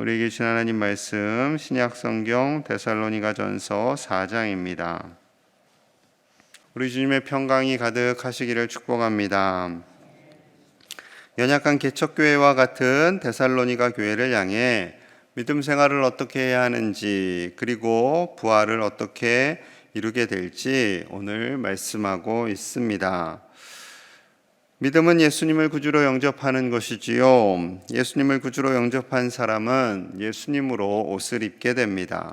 우리에게 주신 하나님 말씀 신약 성경 데살로니가전서 4장입니다. 우리 주님의 평강이 가득하시기를 축복합니다. 연약한 개척교회와 같은 데살로니가 교회를 향해 믿음 생활을 어떻게 해야 하는지, 그리고 부활을 어떻게 이루게 될지 오늘 말씀하고 있습니다. 믿음은 예수님을 구주로 영접하는 것이지요. 예수님을 구주로 영접한 사람은 예수님으로 옷을 입게 됩니다.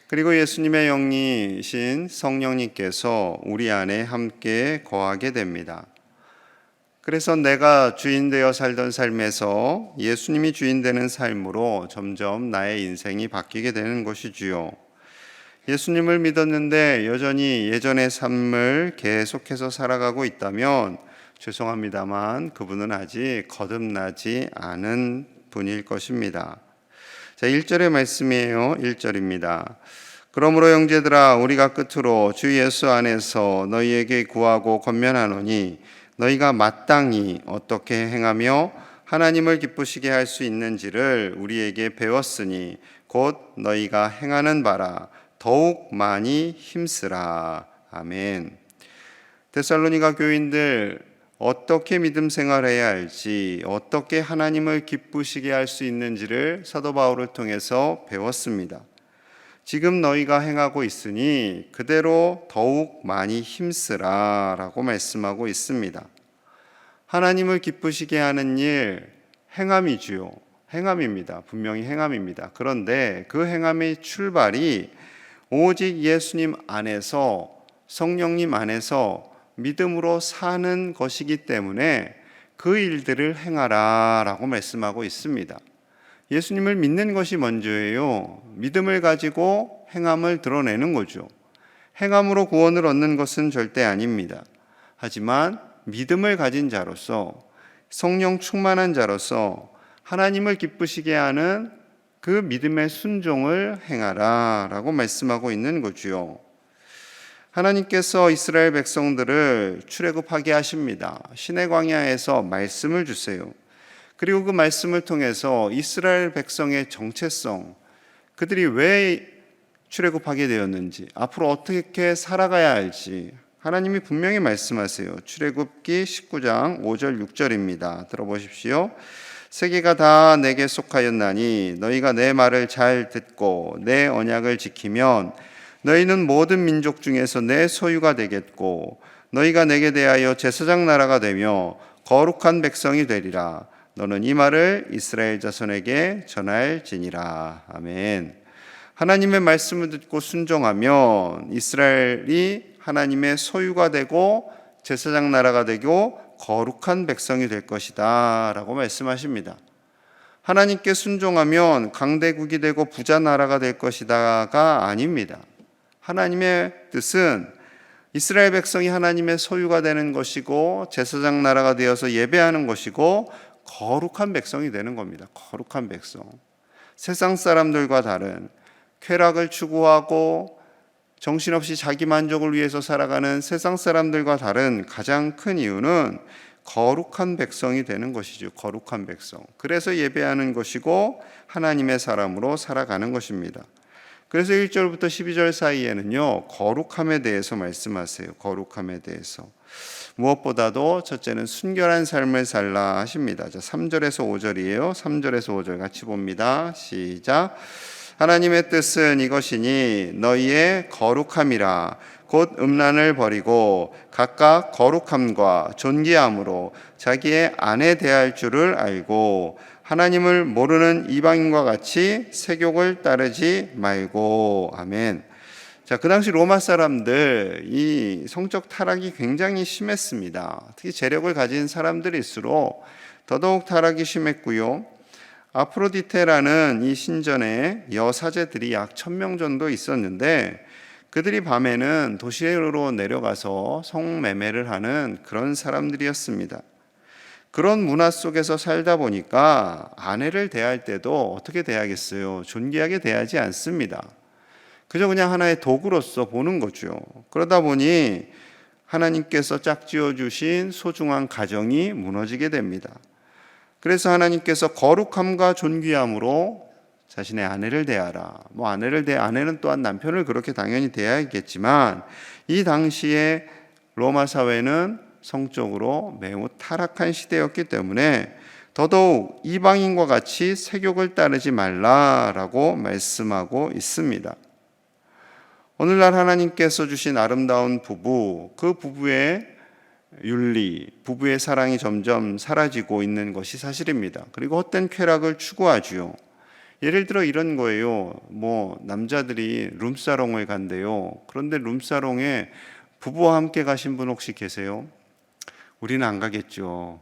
그리고 예수님의 영이신 성령님께서 우리 안에 함께 거하게 됩니다. 그래서 내가 주인 되어 살던 삶에서 예수님이 주인 되는 삶으로 점점 나의 인생이 바뀌게 되는 것이지요. 예수님을 믿었는데 여전히 예전의 삶을 계속해서 살아가고 있다면 죄송합니다만 그분은 아직 거듭나지 않은 분일 것입니다. 자, 1절의 말씀이에요. 1절입니다. 그러므로 형제들아, 우리가 끝으로 주 예수 안에서 너희에게 구하고 권면하노니 너희가 마땅히 어떻게 행하며 하나님을 기쁘시게 할 수 있는지를 우리에게 배웠으니 곧 너희가 행하는 바라 더욱 많이 힘쓰라. 아멘. 데살로니가 교인들, 어떻게 믿음 생활해야 할지, 어떻게 하나님을 기쁘시게 할 수 있는지를 사도 바울을 통해서 배웠습니다. 지금 너희가 행하고 있으니 그대로 더욱 많이 힘쓰라 라고 말씀하고 있습니다. 하나님을 기쁘시게 하는 일, 행함이지요. 행함입니다. 분명히 행함입니다. 그런데 그 행함의 출발이 오직 예수님 안에서, 성령님 안에서 믿음으로 사는 것이기 때문에 그 일들을 행하라 라고 말씀하고 있습니다. 예수님을 믿는 것이 먼저예요. 믿음을 가지고 행함을 드러내는 거죠. 행함으로 구원을 얻는 것은 절대 아닙니다. 하지만 믿음을 가진 자로서, 성령 충만한 자로서 하나님을 기쁘시게 하는 그 믿음의 순종을 행하라 라고 말씀하고 있는 거죠. 하나님께서 이스라엘 백성들을 출애굽하게 하십니다. 시내 광야에서 말씀을 주세요. 그리고 그 말씀을 통해서 이스라엘 백성의 정체성, 그들이 왜 출애굽하게 되었는지, 앞으로 어떻게 살아가야 할지 하나님이 분명히 말씀하세요. 출애굽기 19장 5절 6절입니다. 들어보십시오. 세계가 다 내게 속하였나니 너희가 내 말을 잘 듣고 내 언약을 지키면 너희는 모든 민족 중에서 내 소유가 되겠고 너희가 내게 대하여 제사장 나라가 되며 거룩한 백성이 되리라. 너는 이 말을 이스라엘 자손에게 전할지니라. 아멘. 하나님의 말씀을 듣고 순종하면 이스라엘이 하나님의 소유가 되고 제사장 나라가 되고 거룩한 백성이 될 것이다 라고 말씀하십니다. 하나님께 순종하면 강대국이 되고 부자 나라가 될 것이다가 아닙니다. 하나님의 뜻은 이스라엘 백성이 하나님의 소유가 되는 것이고 제사장 나라가 되어서 예배하는 것이고 거룩한 백성이 되는 겁니다. 거룩한 백성. 세상 사람들과 다른 쾌락을 추구하고 정신없이 자기 만족을 위해서 살아가는 세상 사람들과 다른 가장 큰 이유는 거룩한 백성이 되는 것이죠. 거룩한 백성. 그래서 예배하는 것이고 하나님의 사람으로 살아가는 것입니다. 그래서 1절부터 12절 사이에는요, 거룩함에 대해서 말씀하세요. 거룩함에 대해서. 무엇보다도 첫째는 순결한 삶을 살라 하십니다. 자, 3절에서 5절이에요. 3절에서 5절 같이 봅니다. 시작. 하나님의 뜻은 이것이니 너희의 거룩함이라. 곧 음란을 버리고 각각 거룩함과 존귀함으로 자기의 아내 대할 줄을 알고 하나님을 모르는 이방인과 같이 세욕을 따르지 말고. 아멘. 자, 그 당시 로마 사람들 이 성적 타락이 굉장히 심했습니다. 특히 재력을 가진 사람들일수록 더더욱 타락이 심했고요. 아프로디테라는 이 신전에 여사제들이 약 1000명 정도 있었는데 그들이 밤에는 도시로 내려가서 성매매를 하는 그런 사람들이었습니다. 그런 문화 속에서 살다 보니까 아내를 대할 때도 어떻게 대하겠어요? 존귀하게 대하지 않습니다. 그저 그냥 하나의 도구로서 보는 거죠. 그러다 보니 하나님께서 짝지어 주신 소중한 가정이 무너지게 됩니다. 그래서 하나님께서 거룩함과 존귀함으로 자신의 아내를 대하라. 아내는 또한 남편을 그렇게 당연히 대해야겠지만 이 당시에 로마 사회는 성적으로 매우 타락한 시대였기 때문에 더더욱 이방인과 같이 세욕을 따르지 말라라고 말씀하고 있습니다. 오늘날 하나님께서 주신 아름다운 부부, 그 부부의 윤리, 부부의 사랑이 점점 사라지고 있는 것이 사실입니다. 그리고 헛된 쾌락을 추구하지요. 예를 들어 이런 거예요. 남자들이 룸사롱을 간대요. 그런데 룸사롱에 부부와 함께 가신 분 혹시 계세요? 우리는 안 가겠죠.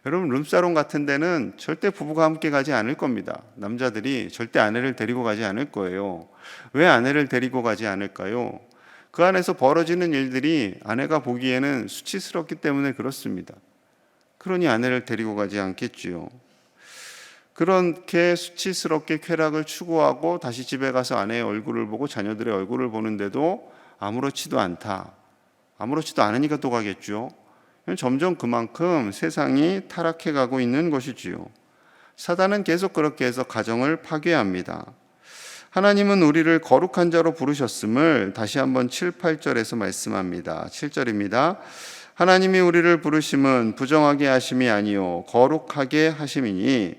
여러분, 룸사롱 같은 데는 절대 부부가 함께 가지 않을 겁니다. 남자들이 절대 아내를 데리고 가지 않을 거예요. 왜 아내를 데리고 가지 않을까요? 그 안에서 벌어지는 일들이 아내가 보기에는 수치스럽기 때문에 그렇습니다. 그러니 아내를 데리고 가지 않겠지요. 그렇게 수치스럽게 쾌락을 추구하고 다시 집에 가서 아내의 얼굴을 보고 자녀들의 얼굴을 보는데도 아무렇지도 않다. 아무렇지도 않으니까 또 가겠죠. 점점 그만큼 세상이 타락해 가고 있는 것이지요. 사단은 계속 그렇게 해서 가정을 파괴합니다. 하나님은 우리를 거룩한 자로 부르셨음을 다시 한번 7, 8절에서 말씀합니다. 7절입니다. 하나님이 우리를 부르심은 부정하게 하심이 아니요 거룩하게 하심이니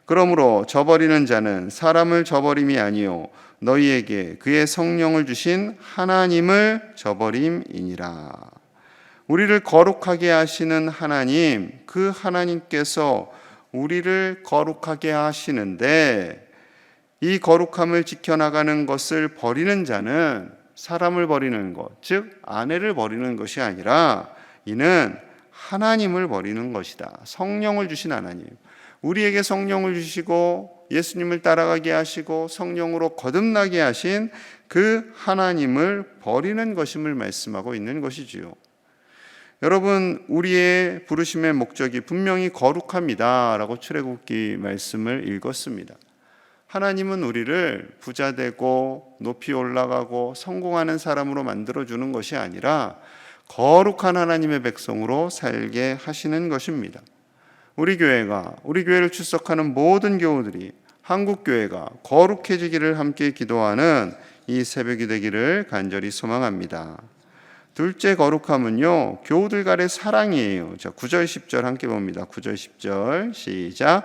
그러므로 저버리는 자는 사람을 저버림이 아니요 너희에게 그의 성령을 주신 하나님을 저버림이니라. 우리를 거룩하게 하시는 하나님, 그 하나님께서 우리를 거룩하게 하시는데 이 거룩함을 지켜나가는 것을 버리는 자는 사람을 버리는 것, 즉 아내를 버리는 것이 아니라 이는 하나님을 버리는 것이다. 성령을 주신 하나님, 우리에게 성령을 주시고 예수님을 따라가게 하시고 성령으로 거듭나게 하신 그 하나님을 버리는 것임을 말씀하고 있는 것이지요. 여러분, 우리의 부르심의 목적이 분명히 거룩합니다 라고 출애굽기 말씀을 읽었습니다. 하나님은 우리를 부자되고 높이 올라가고 성공하는 사람으로 만들어주는 것이 아니라 거룩한 하나님의 백성으로 살게 하시는 것입니다. 우리 교회를 출석하는 모든 교우들이 한국교회가 거룩해지기를 함께 기도하는 이 새벽이 되기를 간절히 소망합니다. 둘째 거룩함은요, 교우들 간의 사랑이에요. 자, 9절 10절 함께 봅니다. 9절 10절 시작.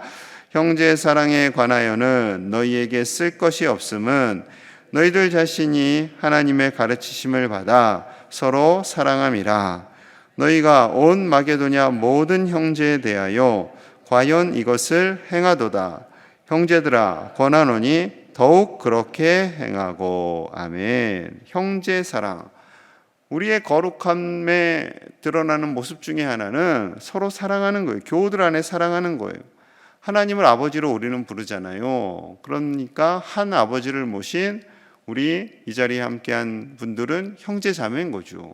형제 사랑에 관하여는 너희에게 쓸 것이 없음은 너희들 자신이 하나님의 가르치심을 받아 서로 사랑함이라. 너희가 온 마게도냐 모든 형제에 대하여 과연 이것을 행하도다. 형제들아 권하노니 더욱 그렇게 행하고. 아멘. 형제 사랑, 우리의 거룩함에 드러나는 모습 중에 하나는 서로 사랑하는 거예요. 교우들 안에 사랑하는 거예요. 하나님을 아버지로 우리는 부르잖아요. 그러니까 한 아버지를 모신 우리 이 자리에 함께한 분들은 형제 자매인 거죠.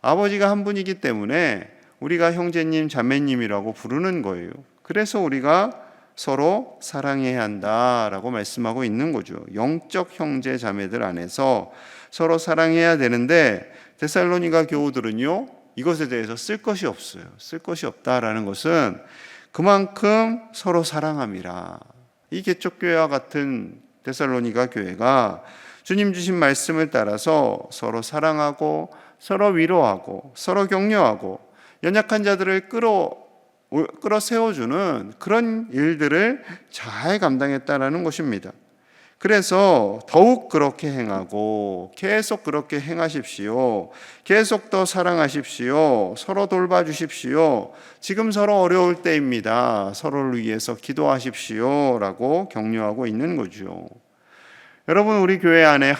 아버지가 한 분이기 때문에 우리가 형제님 자매님이라고 부르는 거예요. 그래서 우리가 서로 사랑해야 한다라고 말씀하고 있는 거죠. 영적 형제 자매들 안에서 서로 사랑해야 되는데 데살로니가 교우들은요, 이것에 대해서 쓸 것이 없어요. 쓸 것이 없다라는 것은 그만큼 서로 사랑함이라. 이 개척교회와 같은 데살로니가 교회가 주님 주신 말씀을 따라서 서로 사랑하고 서로 위로하고 서로 격려하고 연약한 자들을 끌어 세워주는 그런 일들을 잘 감당했다라는 것입니다. 그래서 더욱 그렇게 행하고 계속 그렇게 행하십시오. 계속 더 사랑하십시오. 서로 돌봐주십시오. 지금 서로 어려울 때입니다. 서로를 위해서 기도하십시오 라고 격려하고 있는 거죠. 여러분, 우리 교회 안에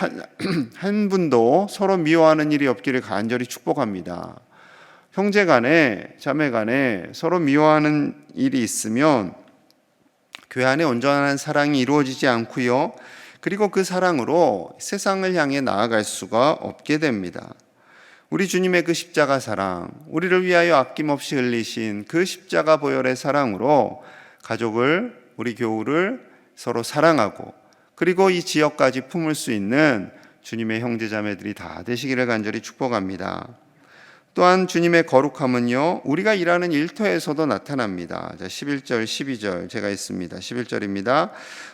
한 분도 서로 미워하는 일이 없기를 간절히 축복합니다. 형제 간에 자매 간에 서로 미워하는 일이 있으면 교회 안에 온전한 사랑이 이루어지지 않고요. 그리고 그 사랑으로 세상을 향해 나아갈 수가 없게 됩니다. 우리 주님의 그 십자가 사랑, 우리를 위하여 아낌없이 흘리신 그 십자가 보혈의 사랑으로 가족을, 우리 교우를 서로 사랑하고 그리고 이 지역까지 품을 수 있는 주님의 형제자매들이 다 되시기를 간절히 축복합니다. 또한 주님의 거룩함은요, 우리가 일하는 일터에서도 나타납니다. 자, 11절, 12절 제가 있습니다. 11절입니다.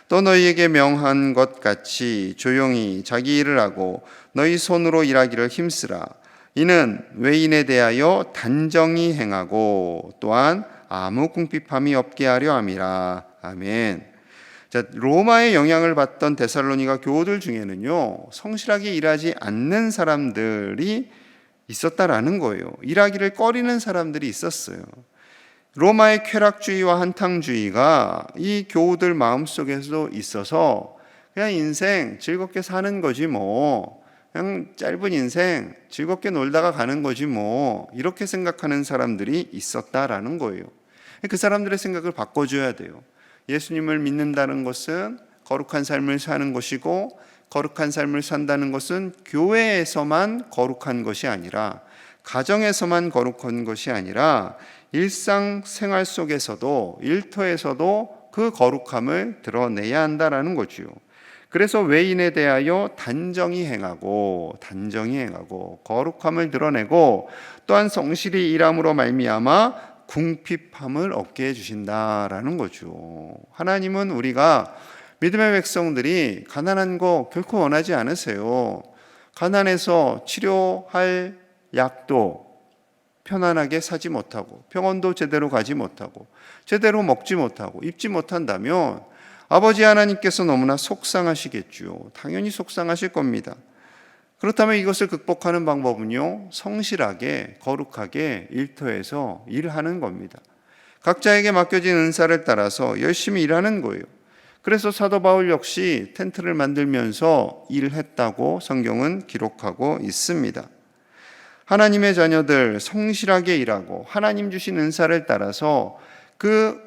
또 너희에게 명한 것 같이 조용히 자기 일을 하고 너희 손으로 일하기를 힘쓰라. 이는 외인에 대하여 단정히 행하고 또한 아무 궁핍함이 없게 하려 함이라. 아멘. 자, 로마의 영향을 받던 데살로니가 교우들 중에는요, 성실하게 일하지 않는 사람들이 있었다라는 거예요. 일하기를 꺼리는 사람들이 있었어요. 로마의 쾌락주의와 한탕주의가 이 교우들 마음속에서 있어서 그냥 인생 즐겁게 사는 거지 뭐, 그냥 짧은 인생 즐겁게 놀다가 가는 거지 뭐, 이렇게 생각하는 사람들이 있었다라는 거예요. 그 사람들의 생각을 바꿔줘야 돼요. 예수님을 믿는다는 것은 거룩한 삶을 사는 것이고, 거룩한 삶을 산다는 것은 교회에서만 거룩한 것이 아니라, 가정에서만 거룩한 것이 아니라 일상생활 속에서도, 일터에서도 그 거룩함을 드러내야 한다라는 거지요. 그래서 외인에 대하여 단정히 행하고 거룩함을 드러내고 또한 성실히 일함으로 말미암아 궁핍함을 얻게 해주신다라는 거죠. 하나님은 우리가, 믿음의 백성들이 가난한 거 결코 원하지 않으세요. 가난해서 치료할 약도 편안하게 사지 못하고, 병원도 제대로 가지 못하고, 제대로 먹지 못하고, 입지 못한다면 아버지 하나님께서 너무나 속상하시겠죠. 당연히 속상하실 겁니다. 그렇다면 이것을 극복하는 방법은요, 성실하게 거룩하게 일터에서 일하는 겁니다. 각자에게 맡겨진 은사를 따라서 열심히 일하는 거예요. 그래서 사도 바울 역시 텐트를 만들면서 일했다고 성경은 기록하고 있습니다. 하나님의 자녀들 성실하게 일하고 하나님 주신 은사를 따라서 그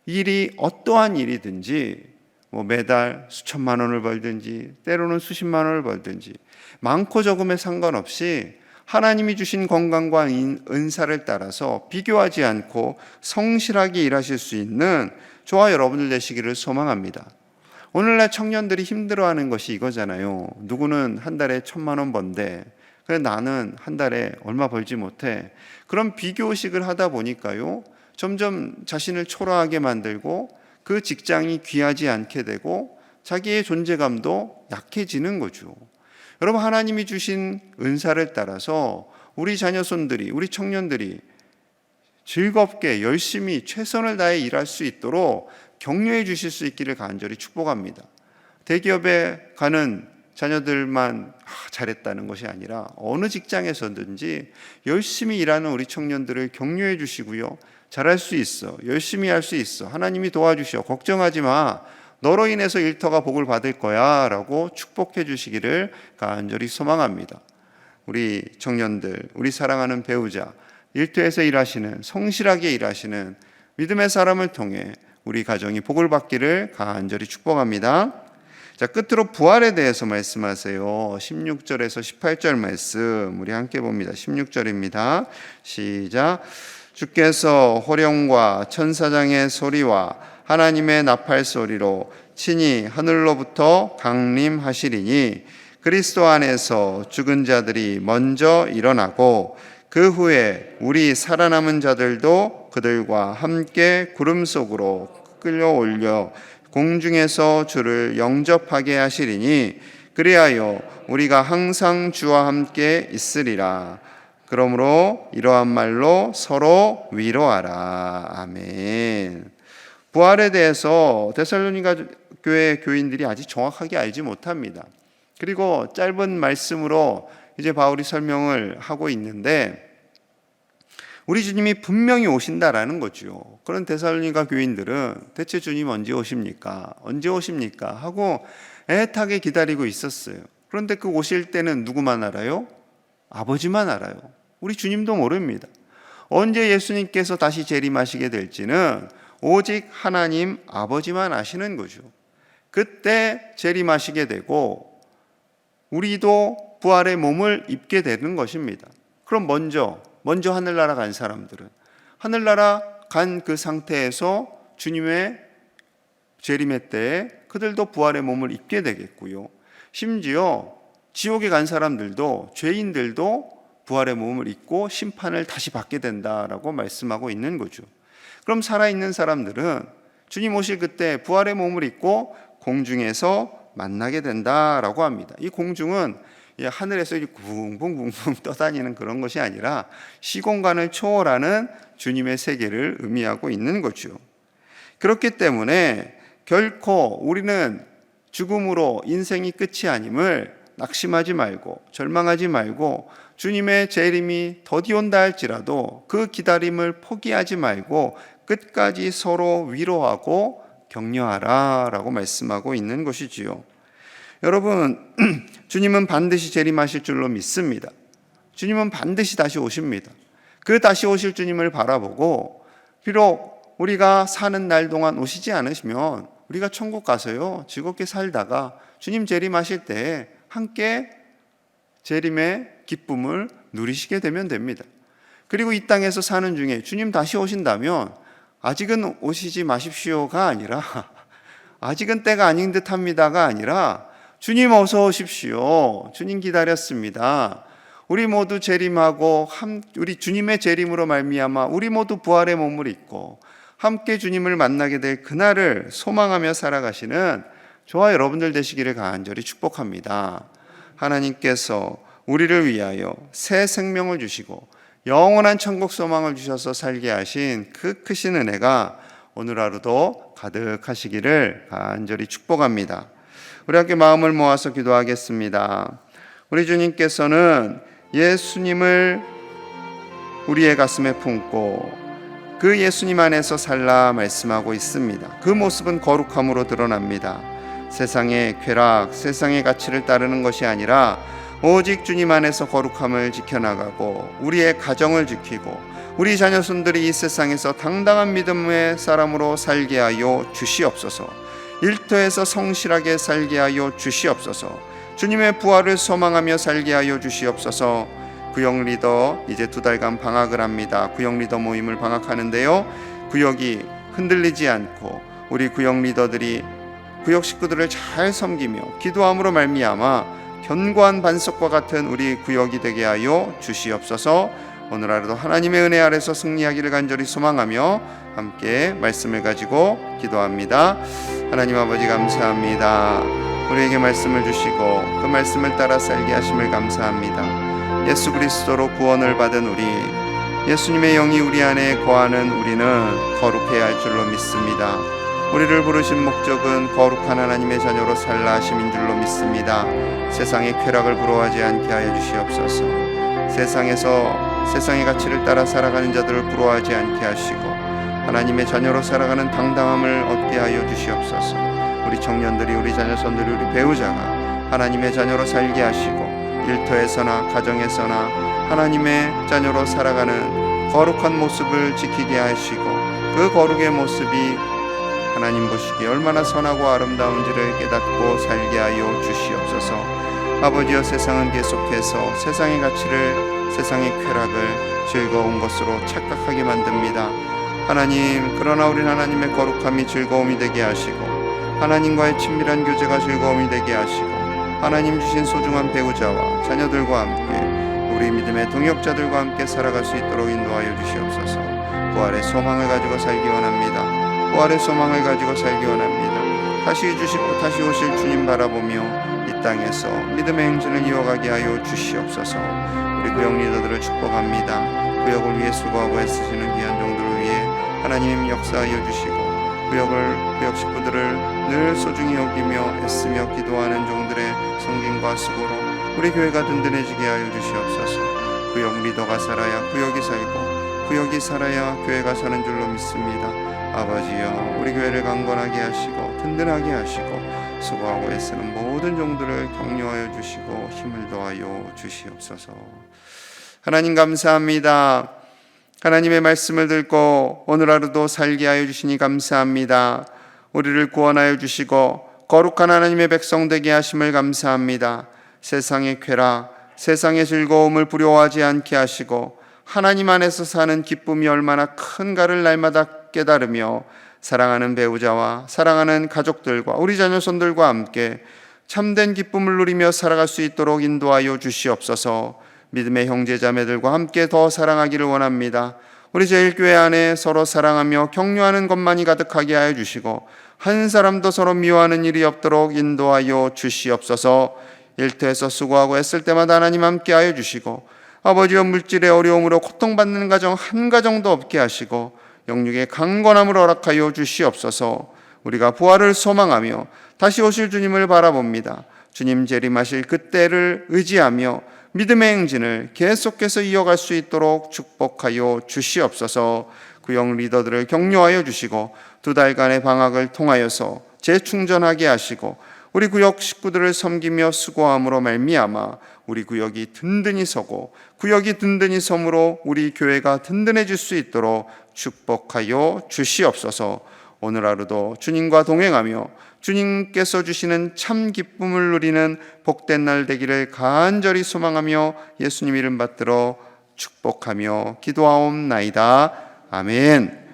일이 어떠한 일이든지, 매달 수천만 원을 벌든지 때로는 수십만 원을 벌든지 많고 적음에 상관없이 하나님이 주신 건강과 은사를 따라서 비교하지 않고 성실하게 일하실 수 있는 저와 여러분들 되시기를 소망합니다. 오늘날 청년들이 힘들어하는 것이 이거잖아요. 누구는 한 달에 1,000만 원 번대, 그래 나는 한 달에 얼마 벌지 못해. 그런 비교의식을 하다 보니까요, 점점 자신을 초라하게 만들고 그 직장이 귀하지 않게 되고 자기의 존재감도 약해지는 거죠. 여러분, 하나님이 주신 은사를 따라서 우리 자녀손들이, 우리 청년들이 즐겁게 열심히 최선을 다해 일할 수 있도록 격려해 주실 수 있기를 간절히 축복합니다. 대기업에 가는 자녀들만 잘했다는 것이 아니라 어느 직장에서든지 열심히 일하는 우리 청년들을 격려해 주시고요, 잘할 수 있어, 열심히 할 수 있어, 하나님이 도와주셔, 걱정하지 마, 너로 인해서 일터가 복을 받을 거야 라고 축복해 주시기를 간절히 소망합니다. 우리 청년들, 우리 사랑하는 배우자, 일터에서 일하시는, 성실하게 일하시는 믿음의 사람을 통해 우리 가정이 복을 받기를 간절히 축복합니다. 자, 끝으로 부활에 대해서 말씀하세요. 16절에서 18절 말씀 우리 함께 봅니다. 16절입니다. 시작. 주께서 호령과 천사장의 소리와 하나님의 나팔 소리로 친히 하늘로부터 강림하시리니 그리스도 안에서 죽은 자들이 먼저 일어나고 그 후에 우리 살아남은 자들도 그들과 함께 구름 속으로 끌려올려 공중에서 주를 영접하게 하시리니 그리하여 우리가 항상 주와 함께 있으리라. 그러므로 이러한 말로 서로 위로하라. 아멘. 부활에 대해서 데살로니가 교회 교인들이 아직 정확하게 알지 못합니다. 그리고 짧은 말씀으로 이제 바울이 설명을 하고 있는데, 우리 주님이 분명히 오신다라는 거죠. 그런 데살로니가 교인들은 대체 주님 언제 오십니까? 언제 오십니까? 하고 애타게 기다리고 있었어요. 그런데 그 오실 때는 누구만 알아요? 아버지만 알아요. 우리 주님도 모릅니다. 언제 예수님께서 다시 재림하시게 될지는 오직 하나님 아버지만 아시는 거죠. 그때 재림하시게 되고 우리도 부활의 몸을 입게 되는 것입니다. 그럼 먼저 하늘나라 간 사람들은 하늘나라 간 그 상태에서 주님의 재림의 때에 그들도 부활의 몸을 입게 되겠고요. 심지어 지옥에 간 사람들도, 죄인들도 부활의 몸을 입고 심판을 다시 받게 된다라고 말씀하고 있는 거죠. 그럼 살아있는 사람들은 주님 오실 그때 부활의 몸을 입고 공중에서 만나게 된다라고 합니다. 이 공중은 하늘에서 붕붕붕붕 떠다니는 그런 것이 아니라 시공간을 초월하는 주님의 세계를 의미하고 있는 거죠. 그렇기 때문에 결코 우리는 죽음으로 인생이 끝이 아님을 낙심하지 말고 절망하지 말고 주님의 재림이 더디 온다 할지라도 그 기다림을 포기하지 말고 끝까지 서로 위로하고 격려하라 라고 말씀하고 있는 것이지요. 여러분, 주님은 반드시 재림하실 줄로 믿습니다. 주님은 반드시 다시 오십니다. 그 다시 오실 주님을 바라보고 비록 우리가 사는 날 동안 오시지 않으시면 우리가 천국 가서요 즐겁게 살다가 주님 재림하실 때 함께 재림의 기쁨을 누리시게 되면 됩니다. 그리고 이 땅에서 사는 중에 주님 다시 오신다면 아직은 오시지 마십시오가 아니라 아직은 때가 아닌 듯합니다가 아니라 주님 어서 오십시오. 주님 기다렸습니다. 우리 모두 재림하고 우리 주님의 재림으로 말미암아 우리 모두 부활의 몸을 입고 함께 주님을 만나게 될 그날을 소망하며 살아가시는 저와 여러분들 되시기를 간절히 축복합니다. 하나님께서 우리를 위하여 새 생명을 주시고 영원한 천국 소망을 주셔서 살게 하신 그 크신 은혜가 오늘 하루도 가득하시기를 간절히 축복합니다. 우리 함께 마음을 모아서 기도하겠습니다. 우리 주님께서는 예수님을 우리의 가슴에 품고 그 예수님 안에서 살라 말씀하고 있습니다. 그 모습은 거룩함으로 드러납니다. 세상의 쾌락, 세상의 가치를 따르는 것이 아니라 오직 주님 안에서 거룩함을 지켜나가고 우리의 가정을 지키고 우리 자녀손들이 이 세상에서 당당한 믿음의 사람으로 살게 하여 주시옵소서. 일터에서 성실하게 살게 하여 주시옵소서. 주님의 부활을 소망하며 살게 하여 주시옵소서. 구역 리더 이제 2달간 방학을 합니다. 구역 리더 모임을 방학하는데요, 구역이 흔들리지 않고 우리 구역 리더들이 구역 식구들을 잘 섬기며 기도함으로 말미암아 견고한 반석과 같은 우리 구역이 되게 하여 주시옵소서. 오늘 하루도 하나님의 은혜 아래서 승리하기를 간절히 소망하며 함께 말씀을 가지고 기도합니다. 하나님 아버지 감사합니다. 우리에게 말씀을 주시고 그 말씀을 따라 살게 하심을 감사합니다. 예수 그리스도로 구원을 받은 우리, 예수님의 영이 우리 안에 거하는 우리는 거룩해야 할 줄로 믿습니다. 우리를 부르신 목적은 거룩한 하나님의 자녀로 살라 하심인 줄로 믿습니다. 세상의 쾌락을 부러워하지 않게 하여 주시옵소서. 세상에서 세상의 가치를 따라 살아가는 자들을 부러워하지 않게 하시고 하나님의 자녀로 살아가는 당당함을 얻게 하여 주시옵소서. 우리 청년들이, 우리 자녀손들이, 우리 배우자가 하나님의 자녀로 살게 하시고 일터에서나 가정에서나 하나님의 자녀로 살아가는 거룩한 모습을 지키게 하시고 그 거룩의 모습이 하나님 보시기에 얼마나 선하고 아름다운지를 깨닫고 살게 하여 주시옵소서. 아버지여, 세상은 계속해서 세상의 가치를, 세상의 쾌락을 즐거운 것으로 착각하게 만듭니다. 하나님, 그러나 우리는 하나님의 거룩함이 즐거움이 되게 하시고 하나님과의 친밀한 교제가 즐거움이 되게 하시고 하나님 주신 소중한 배우자와 자녀들과 함께 우리 믿음의 동역자들과 함께 살아갈 수 있도록 인도하여 주시옵소서. 부활의 소망을 가지고 살기 원합니다. 부활의 소망을 가지고 살기 원합니다. 다시 주시고 다시 오실 주님 바라보며 이 땅에서 믿음의 행진을 이어가게 하여 주시옵소서. 우리 구역 리더들을 축복합니다. 구역을 위해 수고하고 애쓰시는 귀한 종들을 위해 하나님 역사하여 주시고 구역 식구들을 늘 소중히 여기며 애쓰며 기도하는 종들의 성김과 수고로 우리 교회가 든든해지게 하여 주시옵소서. 구역 리더가 살아야 구역이 살고 구역이 살아야 교회가 사는 줄로 믿습니다. 아버지여, 우리 교회를 강건하게 하시고 든든하게 하시고 수고하고 애쓰는 모든 종들을 격려하여 주시고 힘을 더하여 주시옵소서. 하나님 감사합니다. 하나님의 말씀을 듣고 오늘 하루도 살게 하여 주시니 감사합니다. 우리를 구원하여 주시고 거룩한 하나님의 백성 되게 하심을 감사합니다. 세상의 쾌락, 세상의 즐거움을 부러워하지 않게 하시고 하나님 안에서 사는 기쁨이 얼마나 큰가를 날마다 깨달으며 사랑하는 배우자와 사랑하는 가족들과 우리 자녀손들과 함께 참된 기쁨을 누리며 살아갈 수 있도록 인도하여 주시옵소서. 믿음의 형제자매들과 함께 더 사랑하기를 원합니다. 우리 제일교회 안에 서로 사랑하며 격려하는 것만이 가득하게 하여 주시고 한 사람도 서로 미워하는 일이 없도록 인도하여 주시옵소서. 일터에서 수고하고 애쓸 때마다 하나님 함께 하여 주시고 아버지여 물질의 어려움으로 고통받는 가정 한 가정도 없게 하시고 영육의 강건함을 허락하여 주시옵소서. 우리가 부활을 소망하며 다시 오실 주님을 바라봅니다. 주님 재림하실 그때를 의지하며 믿음의 행진을 계속해서 이어갈 수 있도록 축복하여 주시옵소서. 구역 리더들을 격려하여 주시고 2달간의 방학을 통하여서 재충전하게 하시고 우리 구역 식구들을 섬기며 수고함으로 말미암아 우리 구역이 든든히 서고 구역이 든든히 섬으로 우리 교회가 든든해질 수 있도록 축복하여 주시옵소서. 오늘 하루도 주님과 동행하며 주님께서 주시는 참 기쁨을 누리는 복된 날 되기를 간절히 소망하며 예수님 이름 받들어 축복하며 기도하옵나이다. 아멘.